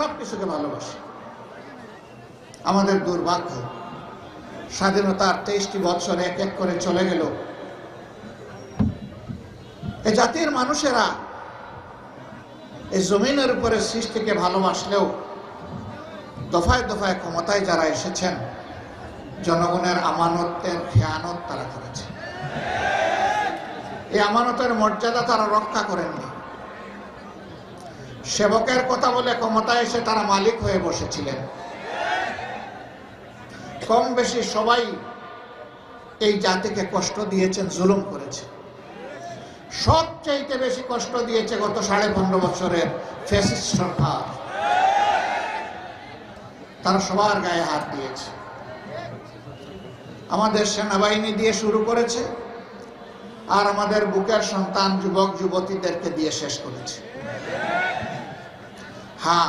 সবকিছুকে ভালোবাসে। আমাদের দুর্ভাগ্য, স্বাধীনতার 23টি বছর এক এক করে চলে গেল, এই জাতির মানুষেরা এই জমিনের উপরে সৃষ্টিকে ভালোবাসলেও দফায় দফায় ক্ষমতায় যারা এসেছেন, জনগণের আমানতের খেয়ানত তারা করেছে। এই আমানতের মর্যাদা তারা রক্ষা করেননি। সেবকের কথা বলে ক্ষমতায় এসে তারা মালিক হয়ে বসেছিলেন। কম বেশি সবাই এই জাতিকে কষ্ট দিয়েছেন, জুলুম করেছে। সবচাইতে বেশি কষ্ট দিয়েছে গত 15.5 বছরের ফ্যাসিস্ট সরকার। তারা সবার গায়ে হাত দিয়েছে। আমাদের সেনাবাহিনী দিয়ে শুরু করেছে, আর আমাদের বুকের সন্তান যুবক যুবতীদেরকে দিয়ে শেষ করেছে। হ্যাঁ,